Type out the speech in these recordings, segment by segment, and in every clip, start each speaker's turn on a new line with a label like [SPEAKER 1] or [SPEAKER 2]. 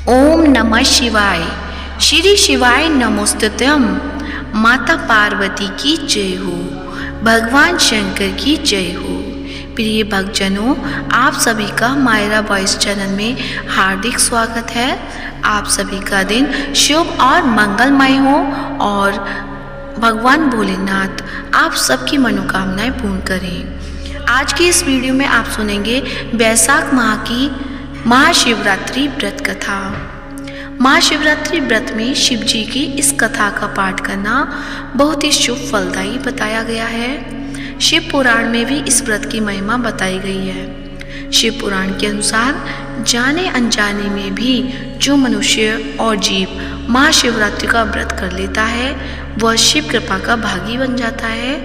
[SPEAKER 1] ओम नमः शिवाय। श्री शिवाय नमोस्तुत्यम। माता पार्वती की जय हो, भगवान शंकर की जय हो। प्रिय भक्तजनों, आप सभी का मायरा वॉइस चैनल में हार्दिक स्वागत है। आप सभी का दिन शुभ और मंगलमय हो और भगवान भोलेनाथ आप सबकी मनोकामनाएं पूर्ण करें। आज की इस वीडियो में आप सुनेंगे वैशाख माह की महाशिवरात्रि व्रत कथा। महाशिवरात्रि व्रत में शिव जी की इस कथा का पाठ करना बहुत ही शुभ फलदायी बताया गया है। शिव पुराण में भी इस व्रत की महिमा बताई गई है। शिव पुराण के अनुसार जाने अनजाने में भी जो मनुष्य और जीव महाशिवरात्रि का व्रत कर लेता है वह शिव कृपा का भागी बन जाता है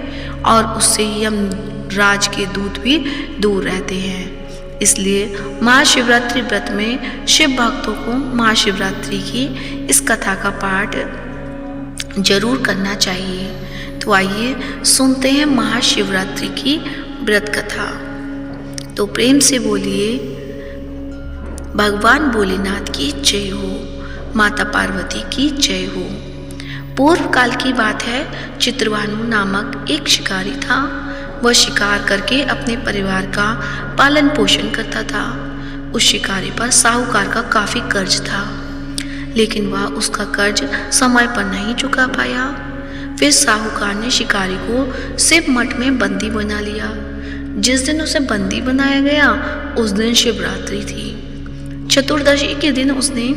[SPEAKER 1] और उससे यमराज के दूत भी दूर रहते हैं। इसलिए महाशिवरात्रि व्रत में शिव भक्तों को महाशिवरात्रि की इस कथा का पाठ जरूर करना चाहिए। तो आइए सुनते हैं महाशिवरात्रि की व्रत कथा। तो प्रेम से बोलिए, भगवान भोलेनाथ की जय हो, माता पार्वती की जय हो। पूर्व काल की बात है। चित्रभानु नामक एक शिकारी था। वह शिकार करके अपने परिवार का पालन पोषण करता था। उस शिकारी पर साहूकार का काफी कर्ज था, लेकिन वह उसका कर्ज समय पर नहीं चुका पाया। फिर साहूकार ने शिकारी को शिव मठ में बंदी बना लिया। जिस दिन उसे बंदी बनाया गया उस दिन शिवरात्रि थी। चतुर्दशी के दिन उसने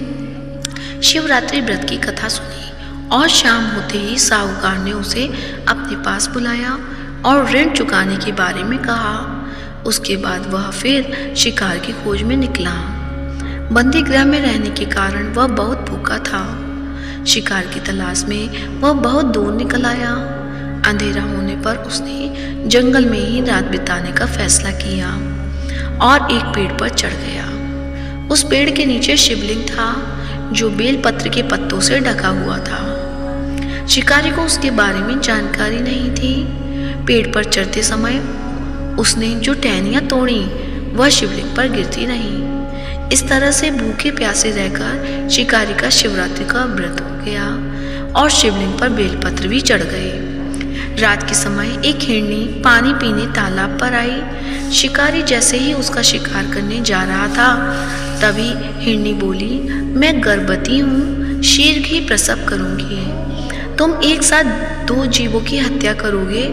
[SPEAKER 1] शिवरात्रि व्रत की कथा सुनी और शाम होते ही साहूकार ने उसे अपने पास बुलाया और ऋण चुकाने के बारे में कहा। उसके बाद वह फिर शिकार की खोज में निकला। बंदी गृह में रहने के कारण वह बहुत भूखा था। शिकार की तलाश में वह बहुत दूर निकल आया। अंधेरा होने पर उसने जंगल में ही रात बिताने का फैसला किया और एक पेड़ पर चढ़ गया। उस पेड़ के नीचे शिवलिंग था जो बेलपत्र के पत्तों से ढका हुआ था। शिकारी को उसके बारे में जानकारी नहीं थी। पेड़ पर चढ़ते समय उसने जो टहनियाँ तोड़ी वह शिवलिंग पर गिरती नहीं। इस तरह से भूखे प्यासे रहकर शिकारी का शिवरात्रि का व्रत हो गया और शिवलिंग पर बेलपत्र भी चढ़ गए। रात के समय एक हिरनी पानी पीने तालाब पर आई। शिकारी जैसे ही उसका शिकार करने जा रहा था तभी हिरनी बोली, मैं गर्भवती हूँ, शीघ्र ही प्रसव करूँगी। तुम एक साथ दो जीवों की हत्या करोगे।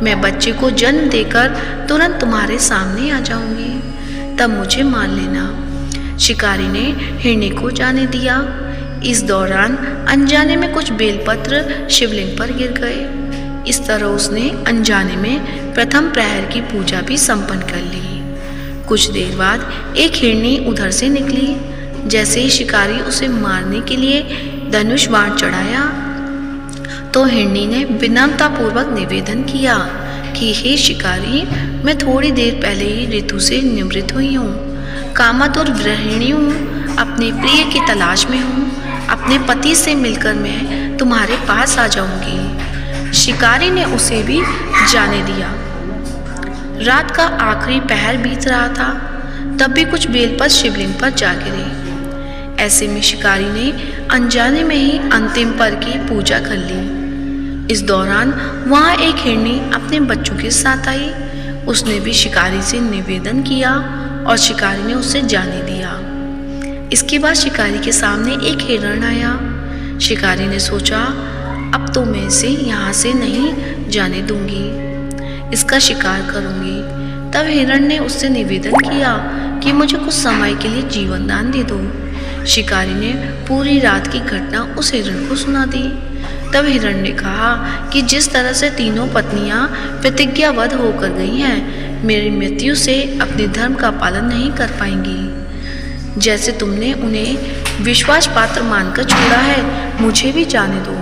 [SPEAKER 1] मैं बच्चे को जन्म देकर तुरंत तुम्हारे सामने आ जाऊंगी, तब मुझे मान लेना। शिकारी ने हिरनी को जाने दिया। इस दौरान अनजाने में कुछ बेलपत्र शिवलिंग पर गिर गए। इस तरह उसने अनजाने में प्रथम प्रहर की पूजा भी संपन्न कर ली। कुछ देर बाद एक हिरनी उधर से निकली। जैसे ही शिकारी उसे मारने के लिए धनुष बाण चढ़ाया तो हिरनी ने विनम्रतापूर्वक निवेदन किया कि हे शिकारी, मैं थोड़ी देर पहले ही ऋतु से निवृत्त हुई हूँ, कामातुर गृहिणी हूँ, अपने प्रिय की तलाश में हूँ। अपने पति से मिलकर मैं तुम्हारे पास आ जाऊंगी। शिकारी ने उसे भी जाने दिया। रात का आखिरी पहर बीत रहा था, तब भी कुछ बेलपत्र शिवलिंग पर जा गिरे। ऐसे में शिकारी ने अनजाने में ही अंतिम पर की पूजा कर ली। इस दौरान वहाँ एक हिरनी अपने बच्चों के साथ आई। उसने भी शिकारी से निवेदन किया और शिकारी ने उसे जाने दिया। इसके बाद शिकारी के सामने एक हिरण आया। शिकारी ने सोचा, अब तो मैं इसे यहाँ से नहीं जाने दूंगी, इसका शिकार करूंगी। तब हिरण ने उससे निवेदन किया कि मुझे कुछ समय के लिए जीवन दान दे दो। शिकारी ने पूरी रात की घटना उस हिरण को सुना दी। तब हिरण ने कहा कि जिस तरह से तीनों पत्नियां प्रतिज्ञाबद्ध होकर गई हैं, मेरी मृत्यु से अपने धर्म का पालन नहीं कर पाएंगी। जैसे तुमने उन्हें विश्वास पात्र मानकर छोड़ा है, मुझे भी जाने दो।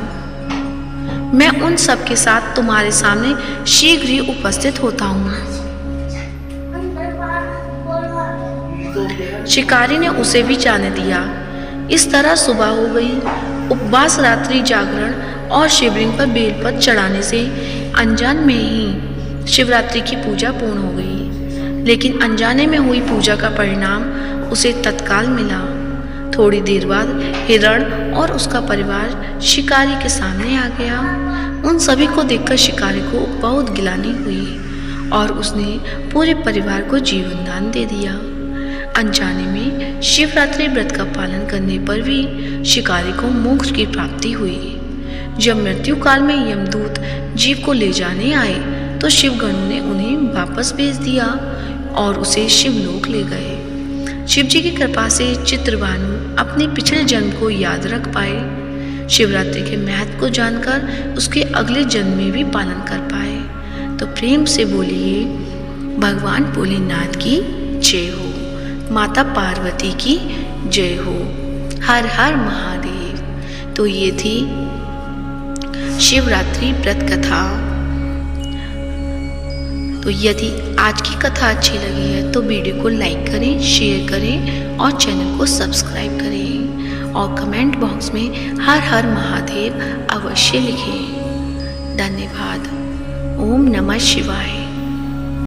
[SPEAKER 1] मैं उन सब के साथ तुम्हारे सामने शीघ्र ही उपस्थित होता हूँ। शिकारी ने उसे भी जाने दिया। इस तरह सुबह हो गई। उपवास, रात्रि जागरण और शिवलिंग पर बेलपत्र चढ़ाने से अनजान में ही शिवरात्रि की पूजा पूर्ण हो गई। लेकिन अनजाने में हुई पूजा का परिणाम उसे तत्काल मिला। थोड़ी देर बाद हिरण और उसका परिवार शिकारी के सामने आ गया। उन सभी को देखकर शिकारी को बहुत गिलानी हुई और उसने पूरे परिवार को जीवन दान दे दिया। अनजाने में शिवरात्रि व्रत का पालन करने पर भी शिकारी को मोक्ष की प्राप्ति हुई। जब मृत्यु काल में यमदूत जीव को ले जाने आए तो शिवगणों ने उन्हें वापस भेज दिया और उसे शिवलोक ले गए। शिव जी की कृपा से चित्रभानु अपने पिछले जन्म को याद रख पाए, शिवरात्रि के महत्व को जानकर उसके अगले जन्म में भी पालन कर पाए। तो प्रेम से बोलिए भगवान भोलेनाथ की जय हो, माता पार्वती की जय हो, हर हर महादेव। तो ये थी शिवरात्रि व्रत कथा। तो यदि आज की कथा अच्छी लगी है तो वीडियो को लाइक करें, शेयर करें और चैनल को सब्सक्राइब करें और कमेंट बॉक्स में हर हर महादेव अवश्य लिखें। धन्यवाद। ओम नमः शिवाय।